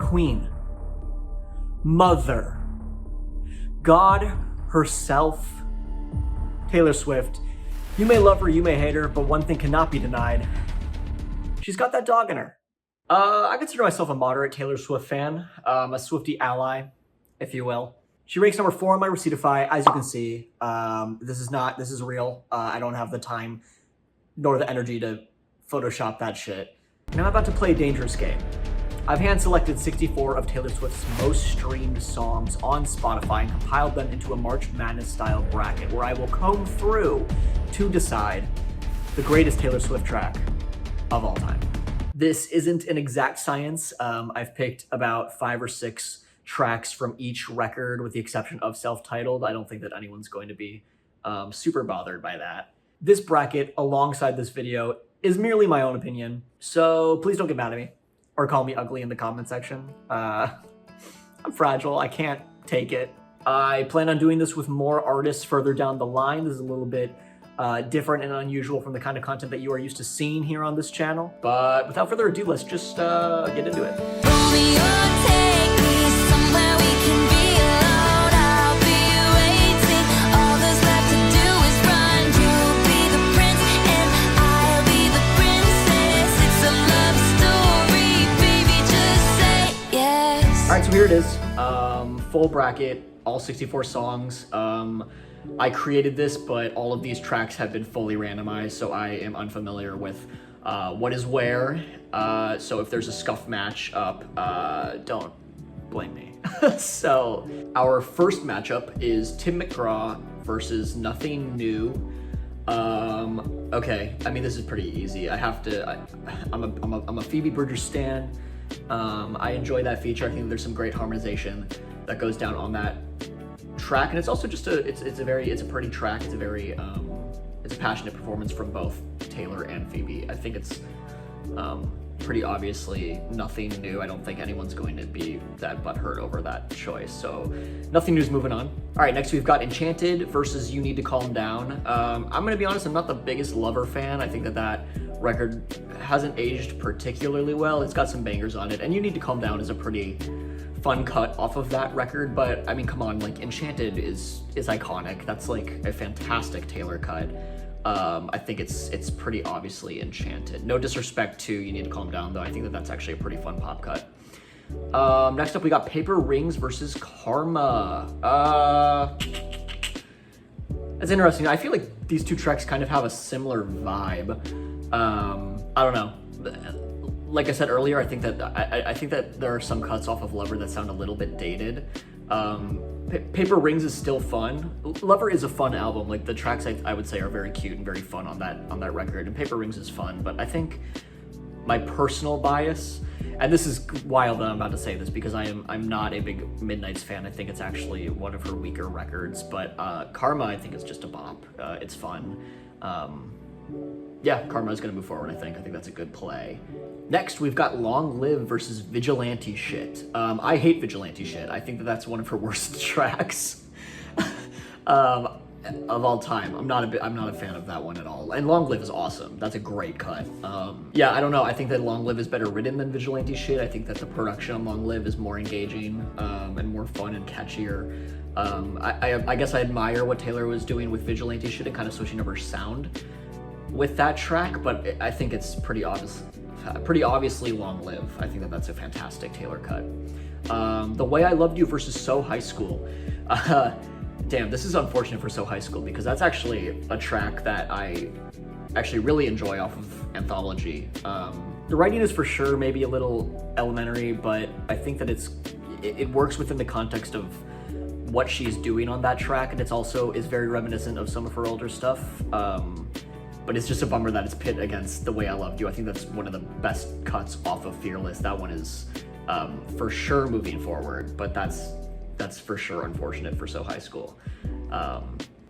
queen, mother, God herself, Taylor Swift. You may love her, you may hate her, but one thing cannot be denied. She's got that dog in her. I consider myself a moderate Taylor Swift fan, a Swiftie ally, if you will. She ranks number 4 on my Receiptify, as you can see. This is real. I don't have the time nor the energy to Photoshop that shit. Now I'm about to play a dangerous game. I've hand-selected 64 of Taylor Swift's most streamed songs on Spotify and compiled them into a March Madness-style bracket where I will comb through to decide the greatest Taylor Swift track of all time. This isn't an exact science. I've picked about 5 or 6 tracks from each record with the exception of self-titled. I don't think that anyone's going to be super bothered by that. This bracket, alongside this video, is merely my own opinion, so please don't get mad at me or call me ugly in the comment section. I'm fragile, I can't take it. I plan on doing this with more artists further down the line. This is a little bit different and unusual from the kind of content that you are used to seeing here on this channel. But without further ado, let's just get into it. Alright, so here it is, full bracket, all 64 songs. I created this, but all of these tracks have been fully randomized, so I am unfamiliar with what is where. So if there's a scuff match up, don't blame me. So our first matchup is Tim McGraw versus Nothing New. Okay, I mean, this is pretty easy. I'm a Phoebe Bridgers stan. I enjoy that feature. I think there's some great harmonization that goes down on that track, and it's also just it's a pretty track. It's a very it's a passionate performance from both Taylor and Phoebe. I think it's pretty obviously Nothing New. I don't think anyone's going to be that butthurt over that choice. So Nothing New's moving on. All right, next we've got Enchanted versus You Need to Calm Down. I'm gonna be honest, I'm not the biggest Lover fan. I think that record hasn't aged particularly well. It's got some bangers on it, and You Need to Calm Down is a pretty fun cut off of that record, but I mean, come on, like, Enchanted is iconic. That's like a fantastic Taylor cut. I think it's pretty obviously Enchanted. No disrespect to You Need to Calm Down, though. I think that's actually a pretty fun pop cut. Next up, we got Paper Rings versus Karma. That's interesting. I feel like these two tracks kind of have a similar vibe. I don't know. Like I said earlier, I think that there are some cuts off of Lover that sound a little bit dated. Paper Rings is still fun. Lover is a fun album. Like, the tracks I would say are very cute and very fun on that record, and Paper Rings is fun. But I think my personal bias, and this is wild that I'm about to say this because I'm not a big Midnight's fan. I think it's actually one of her weaker records, but Karma I think is just a bop. It's fun. Yeah, Karma is gonna move forward, I think that's a good play. Next, we've got Long Live versus Vigilante Shit. I hate Vigilante Shit. I think that's one of her worst tracks of all time. I'm not a fan of that one at all. And Long Live is awesome. That's a great cut. Yeah, I don't know. I think that Long Live is better written than Vigilante Shit. I think that the production on Long Live is more engaging and more fun and catchier. I guess I admire what Taylor was doing with Vigilante Shit and kind of switching up her sound with that track, but I think it's pretty obviously Long Live. I think that's a fantastic Taylor cut. The Way I Loved You versus So High School. Damn, this is unfortunate for So High School because that's actually a track that I actually really enjoy off of Anthology. The writing is for sure maybe a little elementary, but I think that it works within the context of what she's doing on that track, and it's also is very reminiscent of some of her older stuff. But it's just a bummer that it's pit against The Way I Loved You. I think that's one of the best cuts off of Fearless. That one is for sure moving forward, but that's for sure unfortunate for So High School.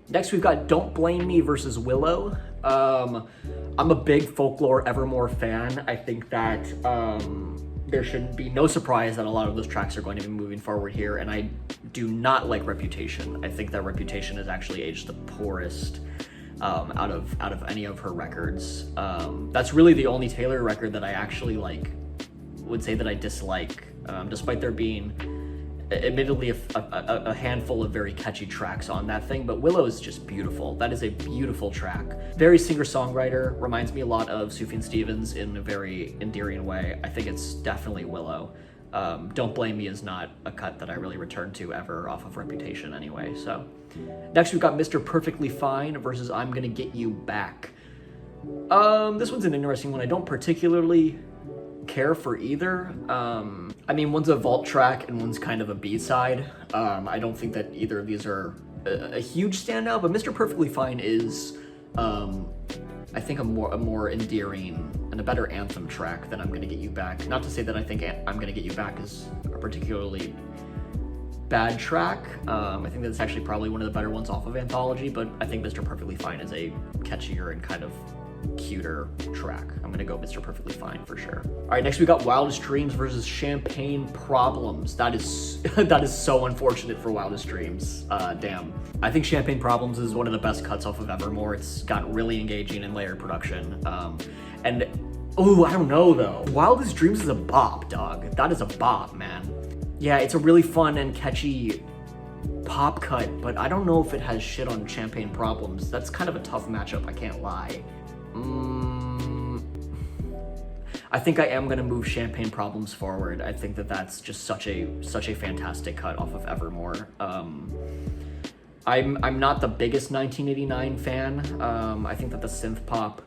Next, we've got Don't Blame Me versus Willow. I'm a big Folklore Evermore fan. I think that there should be no surprise that a lot of those tracks are going to be moving forward here, and I do not like Reputation. I think that Reputation has actually aged the poorest out of any of her records. That's really the only Taylor record that I actually would say that I dislike. despite there being admittedly a handful of very catchy tracks on that thing, but Willow is just beautiful. That is a beautiful track. Very singer-songwriter, reminds me a lot of Sufjan Stevens in a very endearing way. I think it's definitely Willow. Don't Blame Me is not a cut that I really return to ever off of Reputation anyway. So next we've got Mr. Perfectly Fine versus I'm Gonna Get You Back. This one's an interesting one. I don't particularly care for either. I mean, one's a vault track and one's kind of a B-side. I don't think that either of these are a huge standout, but Mr. Perfectly Fine is, I think, a more endearing and a better anthem track than I'm Gonna Get You Back. Not to say that I think I'm Gonna Get You Back is a particularly bad track. I think that's actually probably one of the better ones off of Anthology, but I think Mr. Perfectly Fine is a catchier and kind of cuter track. I'm gonna go Mr. Perfectly Fine for sure. All right, next we got Wildest Dreams versus Champagne Problems. That is so unfortunate for Wildest Dreams. Damn. I think Champagne Problems is one of the best cuts off of Evermore. It's got really engaging and layered production. And oh, I don't know though. Wildest Dreams is a bop, dog. That is a bop, man. Yeah, it's a really fun and catchy pop cut, but I don't know if it has shit on Champagne Problems. That's kind of a tough matchup, I can't lie. I think I am gonna move Champagne Problems forward. I think that that's just such a fantastic cut off of Evermore. I'm not the biggest 1989 fan. I think that the synth pop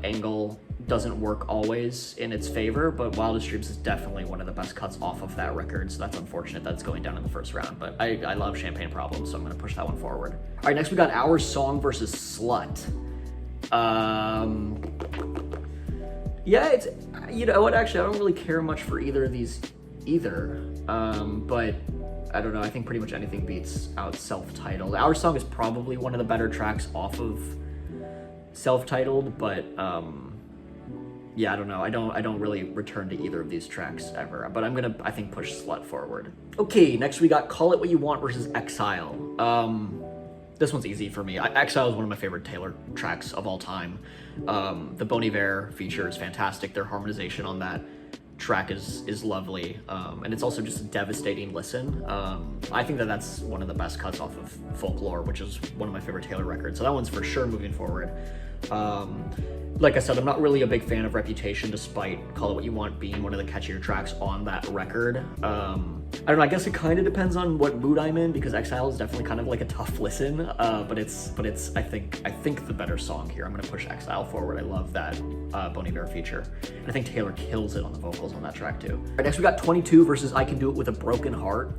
angle doesn't work always in its favor, but Wildest Dreams is definitely one of the best cuts off of that record, so that's unfortunate that it's going down in the first round, but I love Champagne Problems, so I'm gonna push that one forward. All right, next we got Our Song versus Slut. Yeah, it's, you know what, actually, I don't really care much for either of these either, but I don't know, I think pretty much anything beats out Self-Titled. Our Song is probably one of the better tracks off of Self-Titled, but yeah, I don't know, I don't really return to either of these tracks ever, but I'm gonna, I think, push Slut forward. Okay, next we got Call It What You Want versus Exile. This one's easy for me. Exile is one of my favorite Taylor tracks of all time. The Bon Iver feature is fantastic. Their harmonization on that track is lovely, and it's also just a devastating listen. I think that that's one of the best cuts off of Folklore, which is one of my favorite Taylor records, so that one's for sure moving forward. Like I said, I'm not really a big fan of Reputation, despite Call It What You Want being one of the catchier tracks on that record. I don't know, I guess it kind of depends on what mood I'm in, because Exile is definitely kind of like a tough listen, but it's I think the better song here. I'm gonna push Exile forward. I love that Bon Iver feature. And I think Taylor kills it on the vocals on that track too. All right, next we got 22 versus I Can Do It With a Broken Heart.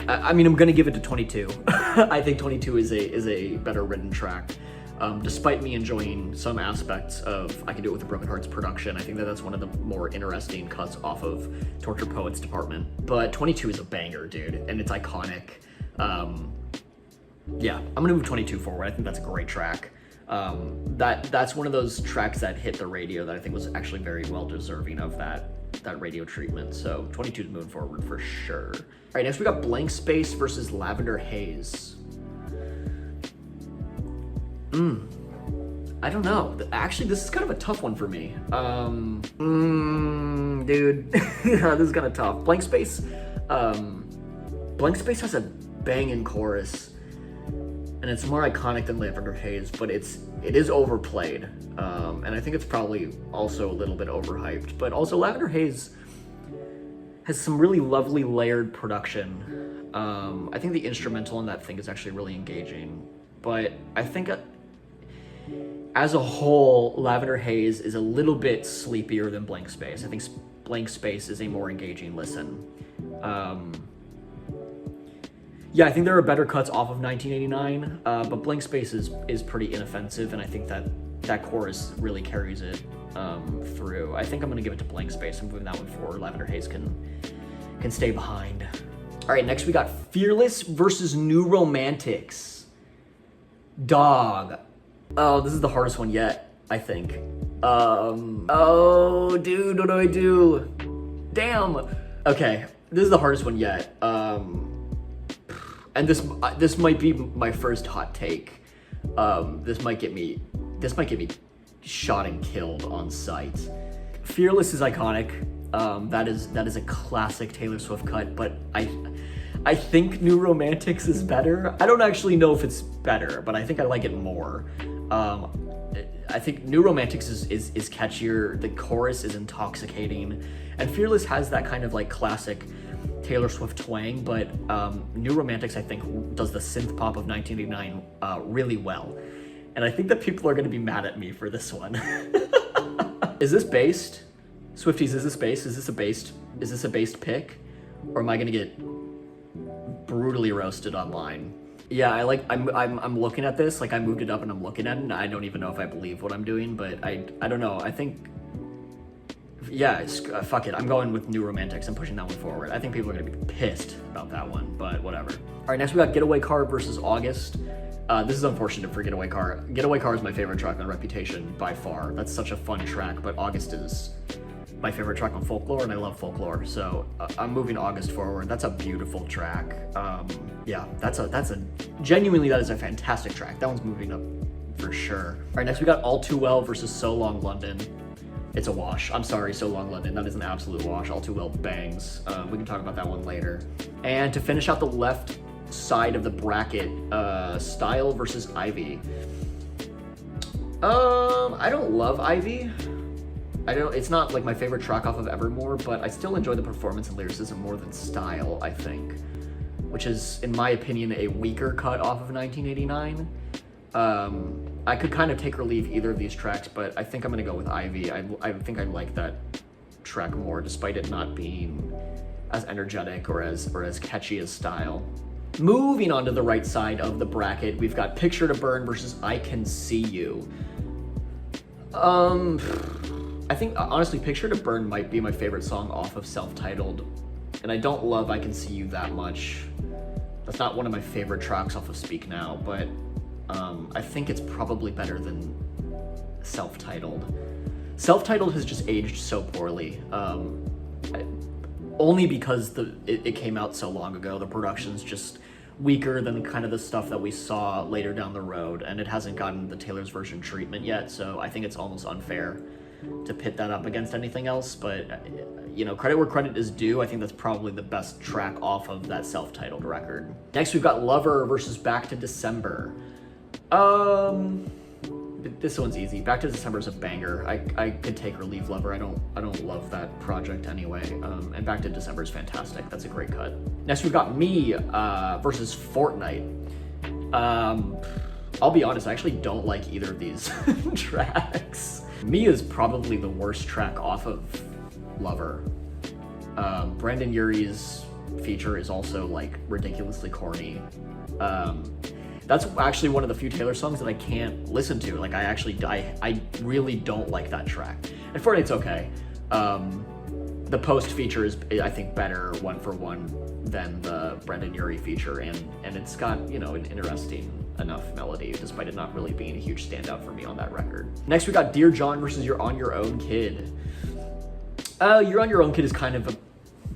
I mean, I'm gonna give it to 22. I think 22 is a better written track. Despite me enjoying some aspects of I Can Do It With a Broken Heart's production, I think that that's one of the more interesting cuts off of Tortured Poets Department. But 22 is a banger, dude, and it's iconic. Yeah, I'm gonna move 22 forward. I think that's a great track. That's one of those tracks that hit the radio that I think was actually very well deserving of that radio treatment. So 22 is moving forward for sure. All right, next we got Blank Space versus Lavender Haze. I don't know. Actually, this is kind of a tough one for me. Dude, this is kind of tough. Blank Space has a banging chorus, and it's more iconic than Lavender Haze, but it is overplayed, and I think it's probably also a little bit overhyped. But also, Lavender Haze has some really lovely layered production. I think the instrumental in that thing is actually really engaging, but I think as a whole, Lavender Haze is a little bit sleepier than Blank Space. I think Blank Space is a more engaging listen. Yeah, I think there are better cuts off of 1989, but Blank Space is pretty inoffensive, and I think that chorus really carries it through. I think I'm gonna give it to Blank Space. I'm moving that one forward. Lavender Haze can stay behind. All right, next we got Fearless versus New Romantics. Dog. Oh, this is the hardest one yet, I think. Oh, dude, what do I do? Damn. Okay, this is the hardest one yet. And this might be my first hot take. This might get me shot and killed on sight. Fearless is iconic. That is a classic Taylor Swift cut, but I think New Romantics is better. I don't actually know if it's better, but I think I like it more. I think New Romantics is catchier, the chorus is intoxicating, and Fearless has that kind of like classic Taylor Swift twang, but New Romantics, I think, does the synth pop of 1989 really well. And I think that people are gonna be mad at me for this one. Is this based? Swifties, is this based? Is this a based pick? Or am I gonna get brutally roasted online? Yeah, I'm looking at this, like I moved it up and I'm looking at it and I don't even know if I believe what I'm doing, but I don't know. I think, yeah, fuck it. I'm going with New Romantics. I'm pushing that one forward. I think people are gonna be pissed about that one, but whatever. All right, next we got Getaway Car versus August. This is unfortunate for Getaway Car. Getaway Car is my favorite track on Reputation by far. That's such a fun track, but August is my favorite track on Folklore, and I love Folklore, so I'm moving August forward. That's a beautiful track. Yeah, that is a fantastic track. That one's moving up for sure. All right, next we got All Too Well versus So Long London. It's a wash. I'm sorry, So Long London. That is an absolute wash. All Too Well bangs. We can talk about that one later. And to finish out the left side of the bracket, Style versus Ivy. I don't love Ivy. It's not like my favorite track off of Evermore, but I still enjoy the performance and lyricism more than Style, I think, which is, in my opinion, a weaker cut off of 1989. I could kind of take or leave either of these tracks, but I think I'm gonna go with Ivy. I think I like that track more, despite it not being as energetic or as catchy as Style. Moving on to the right side of the bracket, we've got Picture to Burn versus I Can See You. I think, honestly, Picture to Burn might be my favorite song off of Self-Titled, and I don't love I Can See You that much. That's not one of my favorite tracks off of Speak Now, but I think it's probably better than Self-Titled. Self-Titled has just aged so poorly, only because it came out so long ago. The production's just weaker than kind of the stuff that we saw later down the road, and it hasn't gotten the Taylor's version treatment yet, so I think it's almost unfair to pit that up against anything else, but you know, credit where credit is due. I think that's probably the best track off of that Self-Titled record. Next, we've got Lover versus Back to December. This one's easy. Back to December is a banger. I could take or leave Lover. I don't love that project anyway. And Back to December is fantastic. That's a great cut. Next, we've got Me versus Fortnite. I'll be honest, I actually don't like either of these tracks. Me is probably the worst track off of Lover. Brandon Urie's feature is also like ridiculously corny. That's actually one of the few Taylor songs that I can't listen to. Like I really don't like that track. And Fortnite's okay. The Post feature is, I think, better one for one than the Brandon Urie feature, and it's got, you know, an interesting enough melody, despite it not really being a huge standout for me on that record. Next, we got Dear John versus You're On Your Own Kid. You're On Your Own Kid is kind of a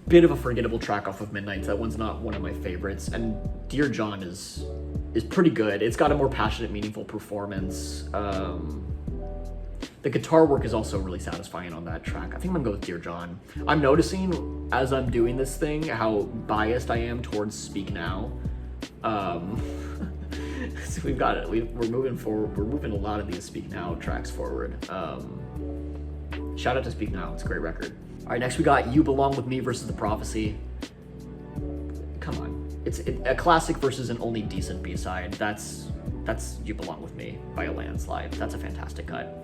bit of a forgettable track off of Midnights. That one's not one of my favorites, and Dear John is pretty good. It's got a more passionate, meaningful performance. The guitar work is also really satisfying on that track. I think I'm gonna go with Dear John. I'm noticing as I'm doing this thing how biased I am towards Speak Now. So we've got it. We're moving forward. We're moving a lot of these Speak Now tracks forward. Shout out to Speak Now. It's a great record. All right, next we got You Belong With Me versus The Prophecy. Come on. It's a classic versus an only decent B-side. That's You Belong With Me by a landslide. That's a fantastic cut.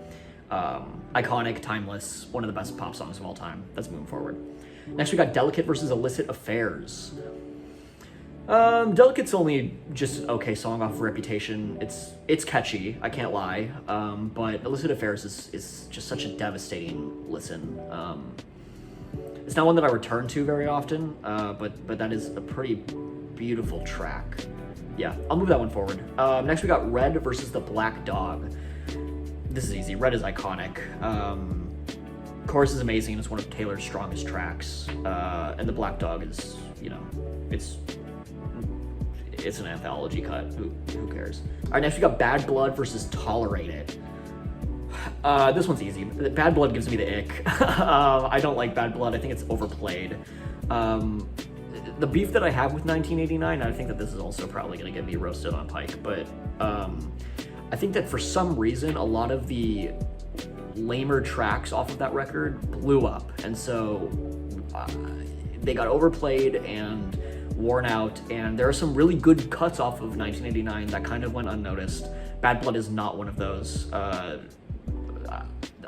Iconic, timeless, one of the best pop songs of all time. That's moving forward. Next we got Delicate versus Illicit Affairs. Delicate's only just an okay song off of Reputation. It's catchy, I can't lie. But Illicit Affairs is just such a devastating listen. It's not one that I return to very often, but that is a pretty beautiful track. Yeah, I'll move that one forward. Next we got Red versus The Black Dog. This is easy. Red is iconic. Chorus is amazing. It's one of Taylor's strongest tracks. And The Black Dog is, you know, it's an anthology cut. Who cares? All right, next we got Bad Blood versus Tolerate It. This one's easy. Bad Blood gives me the ick. I don't like Bad Blood. I think it's overplayed. The beef that I have with 1989, I think that this is also probably going to get me roasted on Pike, but I think that for some reason, a lot of the lamer tracks off of that record blew up, and so they got overplayed and worn out, and there are some really good cuts off of 1989 that kind of went unnoticed. Bad Blood is not one of those.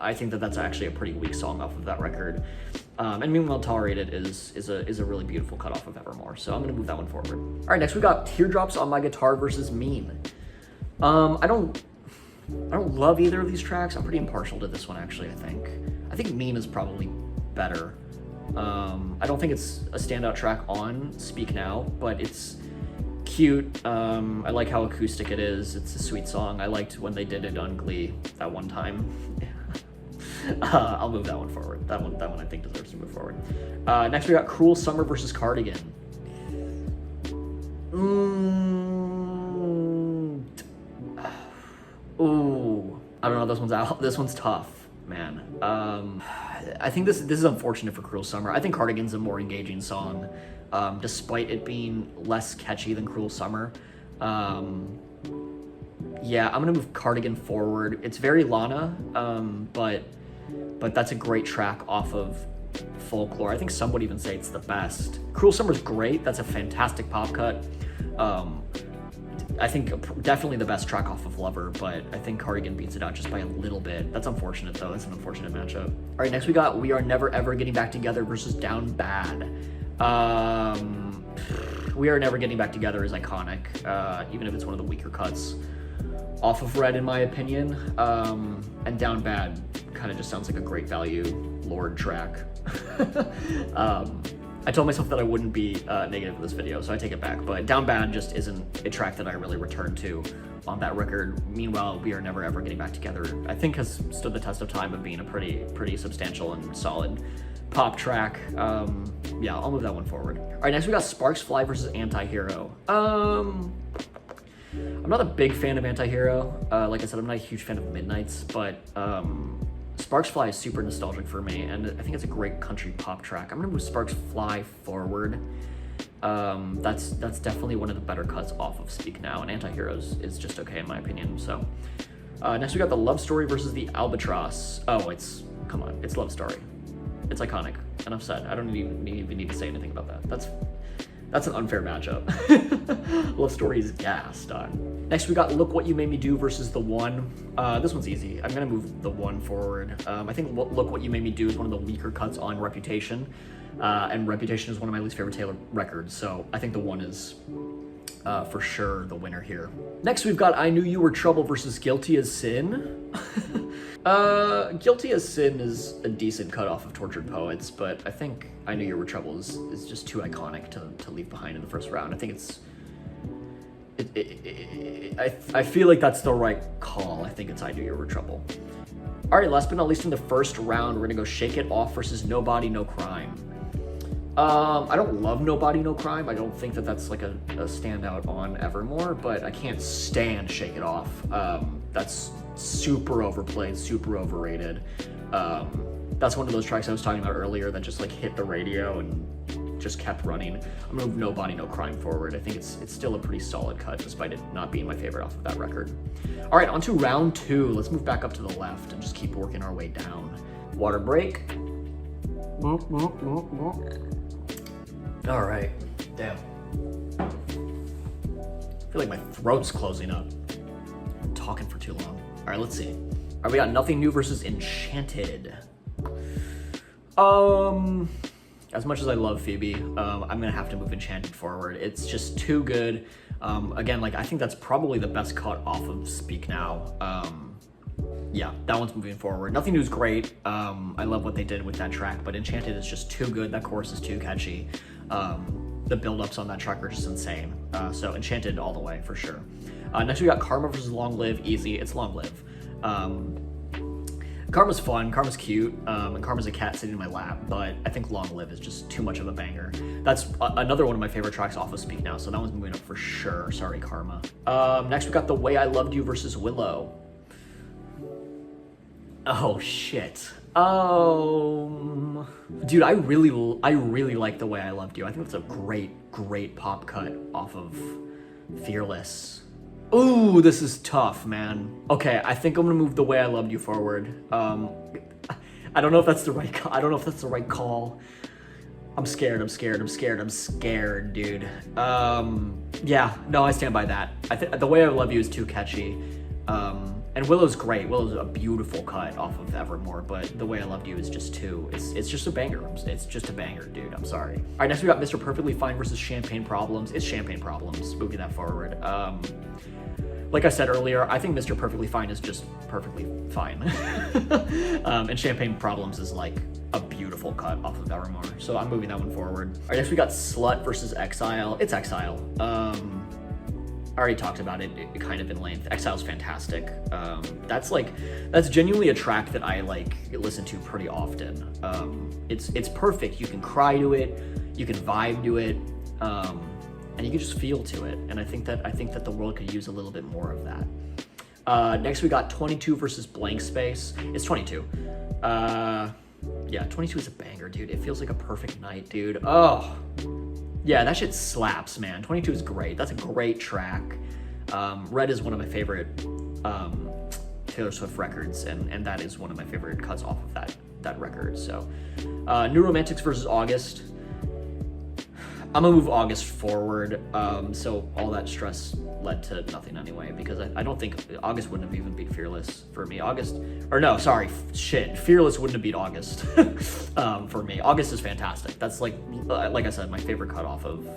I think that that's actually a pretty weak song off of that record. And Meanwhile Tolerated is a really beautiful cut off of Evermore, so I'm gonna move that one forward. All right, next we got Teardrops on My Guitar versus Mean. I don't love either of these tracks. I'm pretty impartial to this one, actually. I think Mean is probably better. I don't think it's a standout track on Speak Now, but it's cute. I like how acoustic it is. It's a sweet song. I liked when they did it on Glee that one time. I'll move that one forward. That one I think deserves to move forward. Next we got Cruel Summer versus Cardigan. Ooh, I don't know. This one's out. This one's tough, man. I think this is unfortunate for Cruel Summer. I think Cardigan's a more engaging song, despite it being less catchy than Cruel Summer. Yeah, I'm gonna move Cardigan forward. It's very Lana, but that's a great track off of Folklore. I think some would even say it's the best. Cruel Summer's great. That's a fantastic pop cut. I think definitely the best track off of Lover, but I think Cardigan beats it out just by a little bit. That's unfortunate, though. That's an unfortunate matchup. All right, next we got We Are Never Ever Getting Back Together versus Down Bad. We Are Never Getting Back Together is iconic, even if it's one of the weaker cuts off of Red, in my opinion. And Down Bad kind of just sounds like a great value Lord track. I told myself that I wouldn't be negative in this video, so I take it back. But Down Bad just isn't a track that I really return to on that record. Meanwhile, We Are Never Ever Getting Back Together, I think, has stood the test of time of being a pretty substantial and solid pop track. Yeah, I'll move that one forward. All right, next we got Sparks Fly versus Anti-Hero. I'm not a big fan of Anti-Hero. Like I said, I'm not a huge fan of Midnights, but Sparks Fly is super nostalgic for me, and I think it's a great country pop track. I'm gonna move Sparks Fly forward. That's definitely one of the better cuts off of Speak Now, and Anti-Heroes is just okay in my opinion. So next we got the Love Story versus the Albatross. Oh, come on, it's Love Story. It's iconic. Enough said. I don't even need to say anything about that. That's an unfair matchup. Love Story is gas, dog. Next, we got Look What You Made Me Do versus The One. This one's easy. I'm gonna move The One forward. I think Look What You Made Me Do is one of the weaker cuts on Reputation. And Reputation is one of my least favorite Taylor records, so I think The One is for sure the winner here. Next, we've got I Knew You Were Trouble versus Guilty as Sin. Guilty as Sin is a decent cut off of Tortured Poets, but I think I Knew You Were Trouble is just too iconic to leave behind in the first round. I think I feel like that's the right call. I think it's I Knew You Were Trouble. All right, last but not least in the first round, we're gonna go Shake It Off versus Nobody No Crime. I don't love Nobody No Crime. I don't think that that's like a standout on Evermore, but I can't stand Shake It Off. That's super overplayed, super overrated. That's one of those tracks I was talking about earlier that just like hit the radio and just kept running. I'm gonna move Nobody No Crime forward. I think it's still a pretty solid cut despite it not being my favorite off of that record. All right, on to round two. Let's move back up to the left and just keep working our way down. Water break. All right, damn. I feel like my throat's closing up. I'm talking for too long. All right, let's see. All right, we got Nothing New versus Enchanted. As much as I love Phoebe, I'm gonna have to move Enchanted forward. It's just too good. Again, like I think that's probably the best cut off of Speak Now. Yeah, that one's moving forward. Nothing New is great. I love what they did with that track, but Enchanted is just too good. That chorus is too catchy. The build-ups on that track are just insane. So Enchanted all the way for sure. Next we got Karma versus Long Live. Easy, it's Long Live. Karma's fun, Karma's cute, and Karma's a cat sitting in my lap, but I think Long Live is just too much of a banger. That's another one of my favorite tracks off of Speak Now, so that one's moving up for sure. Sorry, Karma. Next we got The Way I Loved You versus Willow. Oh shit. Dude, I really like The Way I Loved You. I think it's a great pop cut off of Fearless. Ooh, this is tough, man. Okay, I think I'm gonna move The Way I Loved You forward. I don't know if that's the right call. I'm scared, dude. Yeah, no, I stand by that. I think The Way I Love You is too catchy. And Willow's great. Willow's a beautiful cut off of Evermore, but The Way I Loved You is just too, it's just a banger. It's just a banger, dude. I'm sorry. All right, next we got Mr. Perfectly Fine versus Champagne Problems. It's Champagne Problems, moving that forward. Like I said earlier, I think Mr. Perfectly Fine is just perfectly fine. And Champagne Problems is like a beautiful cut off of Evermore, so I'm moving that one forward. All right, next we got Slut versus Exile. It's Exile. I already talked about it kind of in length. Exile's fantastic. That's genuinely a track that I like listen to pretty often. It's perfect. You can cry to it, you can vibe to it, and you can just feel to it. And I think that the world could use a little bit more of that. Next we got 22 versus Blank Space. It's 22. Yeah, 22 is a banger, dude. It feels like a perfect night, dude. Oh. Yeah, that shit slaps, man. 22 is great. That's a great track. Red is one of my favorite Taylor Swift records, and that is one of my favorite cuts off of that record. So, New Romantics versus August. I'm gonna move August forward. So all that stress led to nothing anyway, because I don't think August wouldn't have even beat Fearless for me. Fearless wouldn't have beat August for me. August is fantastic. That's like I said, my favorite cut off of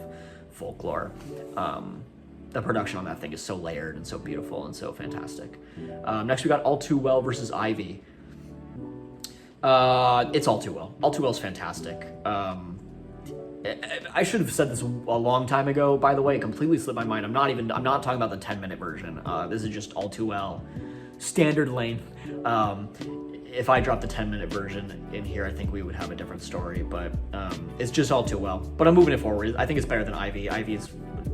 Folklore. The production on that thing is so layered and so beautiful and so fantastic. Next we got All Too Well versus Ivy. It's All Too Well. All Too Well is fantastic. I should have said this a long time ago, by the way. It completely slipped my mind. I'm not talking about the 10-minute version. This is just All Too Well. Standard length. If I dropped the 10-minute version in here, I think we would have a different story, but it's just All Too Well. But I'm moving it forward. I think it's better than Ivy. Ivy is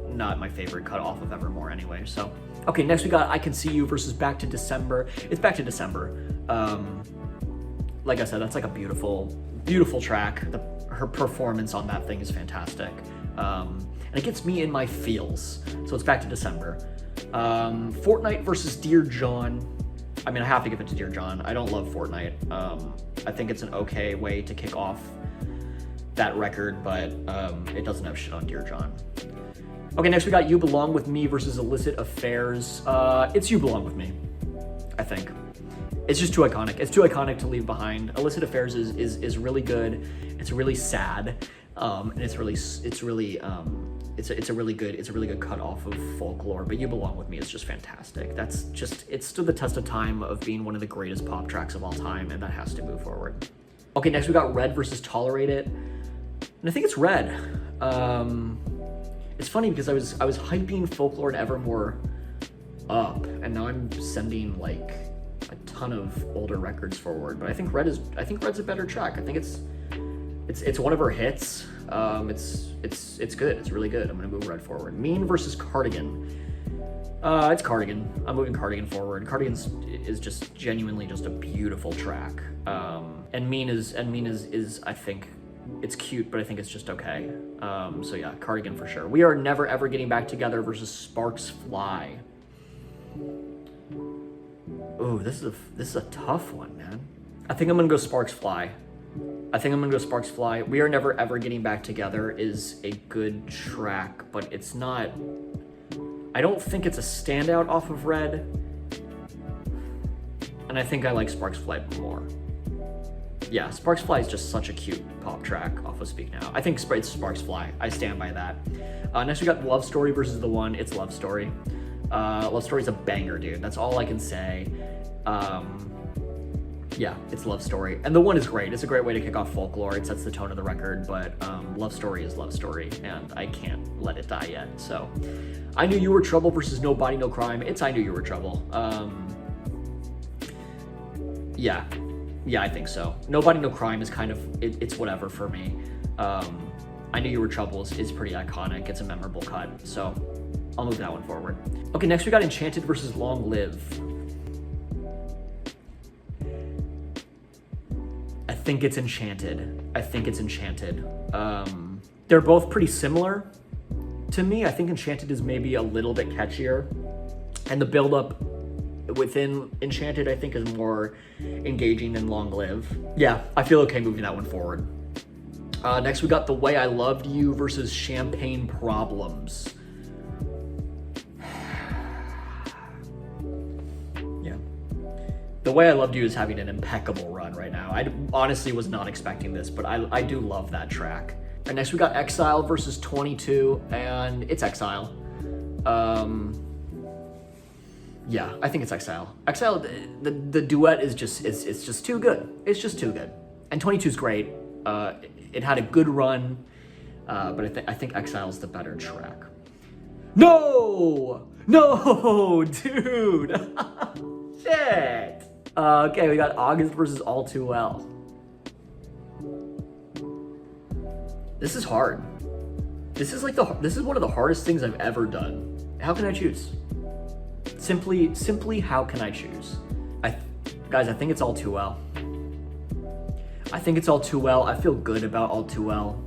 not my favorite cut off of Evermore anyway, so. Okay, next we got I Can See You versus Back to December. It's Back to December. Like I said, that's like a beautiful track. Her performance on that thing is fantastic. And it gets me in my feels. So it's Back to December. Fortnite versus Dear John. I mean, I have to give it to Dear John. I don't love Fortnite. I think it's an okay way to kick off that record, but it doesn't have shit on Dear John. Okay, next we got You Belong With Me versus Illicit Affairs. It's You Belong With Me, I think. It's just too iconic. It's too iconic to leave behind. Illicit Affairs is really good. It's really sad, and it's a really good cut off of Folklore. But You Belong With Me is just fantastic. It stood the test of time of being one of the greatest pop tracks of all time, and that has to move forward. Okay, next we got Red versus Tolerate It, and I think it's Red. It's funny because I was hyping Folklore and Evermore up, and now I'm sending like a ton of older records forward. But I think Red's a better track. I think it's one of her hits. It's good. It's really good. I'm gonna move Red forward. Mean versus Cardigan. It's Cardigan. I'm moving Cardigan forward. Cardigan is just genuinely just a beautiful track. And Mean is I think it's cute, but I think it's just okay. So yeah, Cardigan for sure. We Are Never Ever Getting Back Together versus Sparks Fly. Ooh, this is a tough one, man. I think I'm gonna go Sparks Fly. We Are Never Ever Getting Back Together is a good track, but it's not. I don't think it's a standout off of Red, and I think I like Sparks Fly more. Yeah, Sparks Fly is just such a cute pop track off of Speak Now. I think it's Sparks Fly. I stand by that. Next we got Love Story versus The One. It's Love Story. Love Story's a banger, dude. That's all I can say. Yeah, it's Love Story. And The One is great. It's a great way to kick off Folklore. It sets the tone of the record, but Love Story is Love Story, and I can't let it die yet. So, I Knew You Were Trouble versus No Body, No Crime. It's I Knew You Were Trouble. Yeah, I think so. No Body, No Crime is kind of, it's whatever for me. I Knew You Were Trouble is pretty iconic. It's a memorable cut, so I'll move that one forward. Okay, next we got Enchanted versus Long Live. I think it's Enchanted. I think it's Enchanted. They're both pretty similar to me. I think Enchanted is maybe a little bit catchier, and the build-up within Enchanted, I think, is more engaging and long-lived. Yeah, I feel okay moving that one forward. Next, we got The Way I Loved You versus Champagne Problems. Yeah. The Way I Loved You is having an impeccable run right now. I honestly was not expecting this, but I do love that track. And next, we got Exile versus 22, and it's Exile. Yeah, I think it's Exile. Exile, the duet is just, it's just too good. It's just too good. And 22 is great. It had a good run, but I think Exile's the better track. No, dude. Shit. Okay, we got August versus All Too Well. This is hard. This is one of the hardest things I've ever done. How can I choose? Simply, how can I choose? Guys, I think it's All Too Well. I think it's All Too Well. I feel good about All Too Well.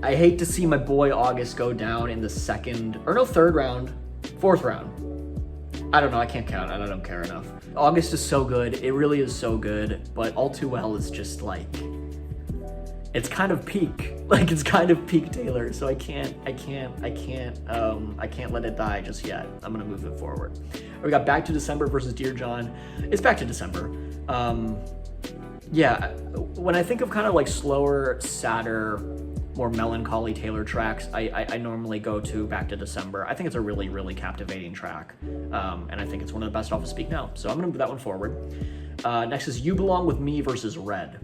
I hate to see my boy August go down in the third round, fourth round. I don't know, I can't count, I don't care enough. August is so good, it really is so good, but All Too Well is just like, it's kind of peak. Like, it's kind of peak Taylor, so I can't let it die just yet. I'm gonna move it forward. We got Back to December versus Dear John. It's Back to December. Yeah, when I think of kind of like slower, sadder, more melancholy Taylor tracks, I normally go to Back to December. I think it's a really, really captivating track. And I think it's one of the best off of Speak Now. So I'm gonna move that one forward. Next is You Belong With Me versus Red.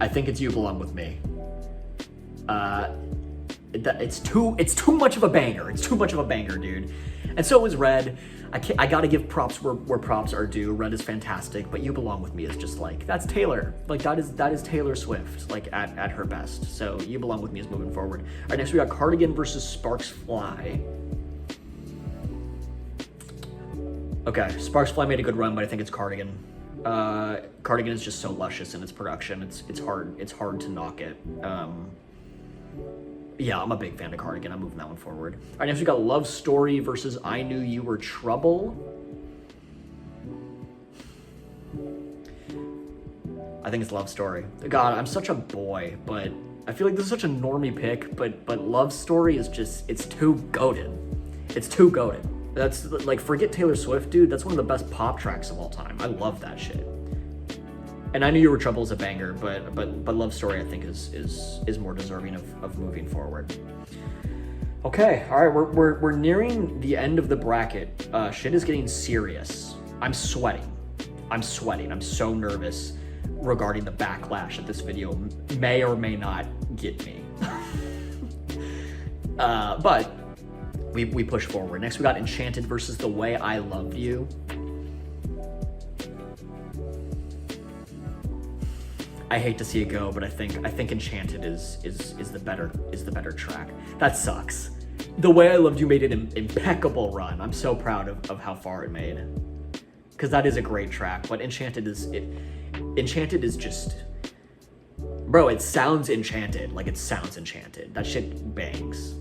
I think it's You Belong With Me. It's too much of a banger. It's too much of a banger, dude. And so is Red. I gotta give props where props are due. Red is fantastic, but You Belong With Me is just like, that's Taylor. Like, that is Taylor Swift, like at her best. So You Belong With Me is moving forward. All right, next we got Cardigan versus Sparks Fly. Okay, Sparks Fly made a good run, but I think it's Cardigan. Cardigan is just so luscious in its production. It's hard to knock it. Yeah, I'm a big fan of Cardigan. I'm moving that one forward. All right, next we got Love Story versus I Knew You Were Trouble. I think it's Love Story. God, I'm such a boy, but I feel like this is such a normie pick, but Love Story is just, it's too goated. It's too goated. That's like, forget Taylor Swift, dude. That's one of the best pop tracks of all time. I love that shit. And I Knew You Were Trouble is a banger, but Love Story I think is more deserving of moving forward. Okay, all right, we're nearing the end of the bracket. Shit is getting serious. I'm sweating. I'm so nervous regarding the backlash that this video may or may not get me. But we push forward. Next we got Enchanted versus The Way I Loved You. I hate to see it go, but I think Enchanted is the better track. That sucks. The Way I Loved You made an impeccable run. I'm so proud of how far it made, because that is a great track. But Enchanted is just, bro. It sounds enchanted. Like, it sounds enchanted. That shit bangs.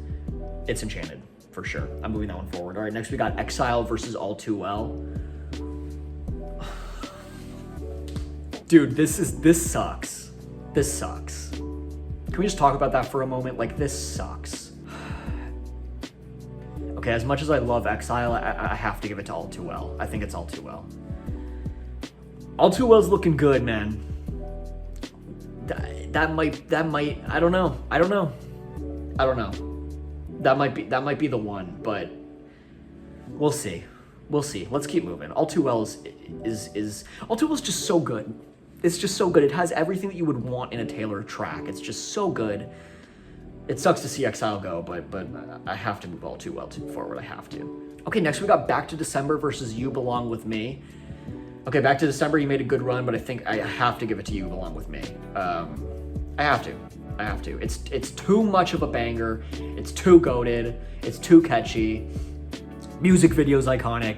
It's Enchanted for sure. I'm moving that one forward. All right, next we got Exile versus All Too Well. Dude, this sucks. This sucks. Can we just talk about that for a moment? Like, this sucks. Okay, as much as I love Exile, I have to give it to All Too Well. I think it's All Too Well. All Too Well's looking good, man. That might, I don't know. That might be the one, but we'll see. Let's keep moving. All Too Well is All Too Well is just so good. It's just so good. It has everything that you would want in a Taylor track. It's just so good. It sucks to see Exile go, but I have to move All Too Well forward. I have to. Okay, next we got Back to December versus You Belong With Me. Okay, Back to December, you made a good run, but I think I have to give it to You Belong With Me. I have to. It's too much of a banger. It's too goated. It's too catchy. Music video's iconic.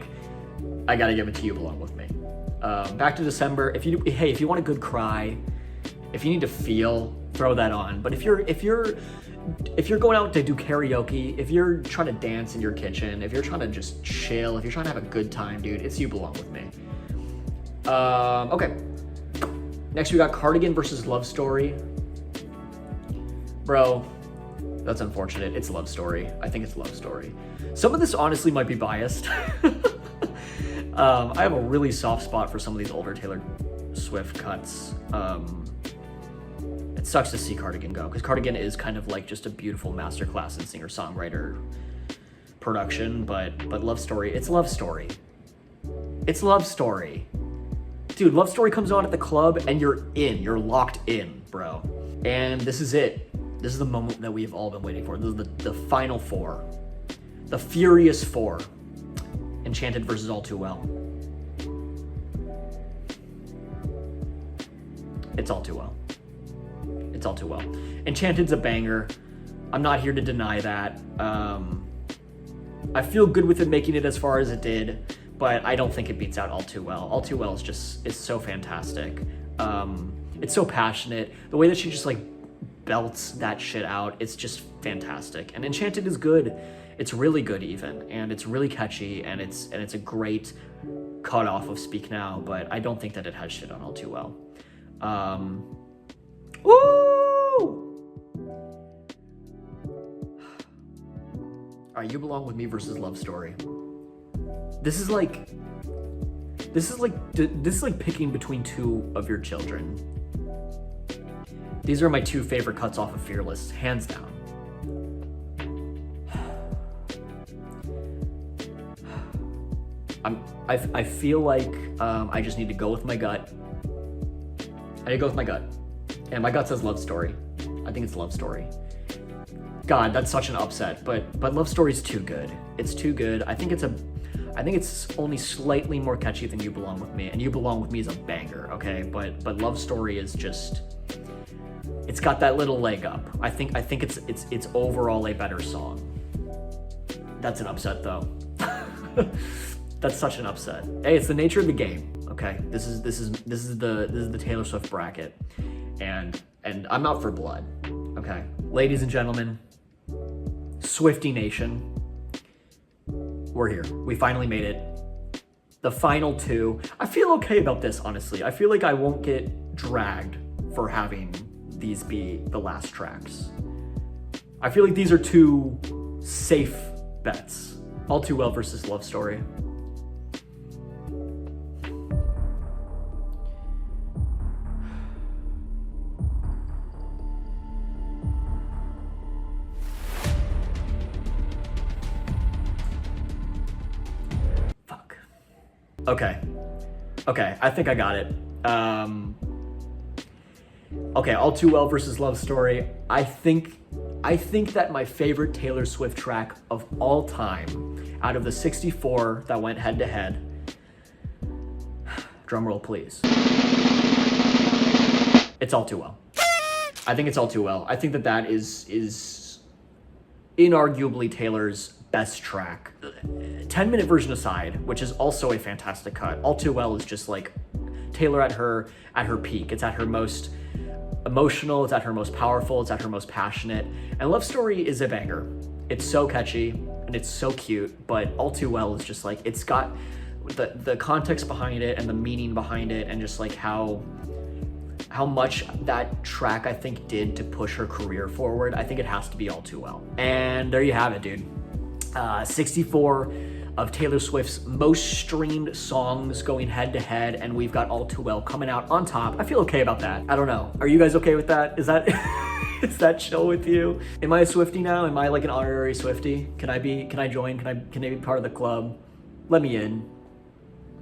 I gotta give it to You Belong With Me. Back to December. If you want a good cry, if you need to feel, throw that on. But if you're going out to do karaoke, if you're trying to dance in your kitchen, if you're trying to just chill, if you're trying to have a good time, dude, it's You Belong With Me. Okay. Next we got Cardigan versus Love Story. Bro, that's unfortunate. It's Love Story. I think it's Love Story. Some of this honestly might be biased. I have a really soft spot for some of these older Taylor Swift cuts. It sucks to see Cardigan go, because Cardigan is kind of like just a beautiful masterclass in singer-songwriter production, but Love Story, it's Love Story. It's Love Story. Dude, Love Story comes on at the club and you're locked in, bro. And this is it. This is the moment that we've all been waiting for. This is the final four. The Furious Four. Enchanted versus All Too Well. It's All Too Well. It's All Too Well. Enchanted's a banger. I'm not here to deny that. I feel good with it making it as far as it did, but I don't think it beats out All Too Well. All Too Well is so fantastic. It's so passionate. The way that she just like belts that shit out, it's just fantastic. And Enchanted is good. It's really good even, and it's really catchy, and it's a great cut off of Speak Now, but I don't think that it has shit on All Too Well. Woo! All right, You Belong With Me versus Love Story. This is like picking between two of your children. These are my two favorite cuts off of Fearless, hands down. I feel like I just need to go with my gut. I need to go with my gut. And my gut says Love Story. I think it's Love Story. God, that's such an upset, but Love Story's too good. It's too good. I think it's only slightly more catchy than You Belong With Me, and You Belong With Me is a banger, okay? But Love Story is just, it's got that little leg up. I think it's overall a better song. That's an upset though. That's such an upset. Hey, it's the nature of the game. Okay, this is the Taylor Swift bracket, and I'm out for blood. Okay, ladies and gentlemen, Swiftie Nation, we're here. We finally made it. The final two. I feel okay about this, honestly. I feel like I won't get dragged for having these be the last tracks. I feel like these are two safe bets. All Too Well versus Love Story. Okay, I think I got it. Okay, All Too Well versus Love Story. I think that my favorite Taylor Swift track of all time, out of the 64 that went head to head, drum roll please, it's All Too Well. I think it's All Too Well. I think that is inarguably Taylor's best track. 10-minute version aside, which is also a fantastic cut, All Too Well is just like Taylor at her peak. It's at her most emotional, it's at her most powerful, it's at her most passionate. And Love Story is a banger. It's so catchy and it's so cute, but All Too Well is just like, it's got the context behind it and the meaning behind it, and just like how much that track I think did to push her career forward. I think it has to be All Too Well. And there you have it, dude. 64 of Taylor Swift's most streamed songs going head to head, and we've got All Too Well coming out on top. I feel okay about that. I don't know. Are you guys okay with that? Is that is that chill with you? Am I a Swiftie now? Am I like an honorary Swiftie? Can I join? Can I be part of the club? Let me in.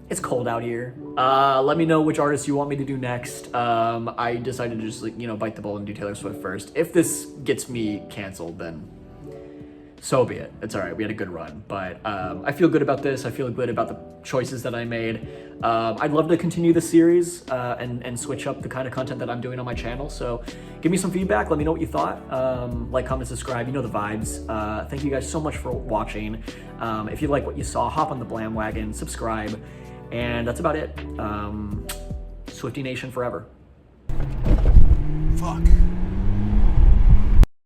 It's cold out here. Let me know which artists you want me to do next. I decided to just, like, bite the bullet and do Taylor Swift first. If this gets me canceled, then so be it. It's all right. We had a good run, but I feel good about this. I feel good about the choices that I made. I'd love to continue the series and switch up the kind of content that I'm doing on my channel. So give me some feedback. Let me know what you thought. Like, comment, subscribe. You know the vibes. Thank you guys so much for watching. If you like what you saw, hop on the Blam wagon, subscribe, and that's about it. Swifty Nation forever.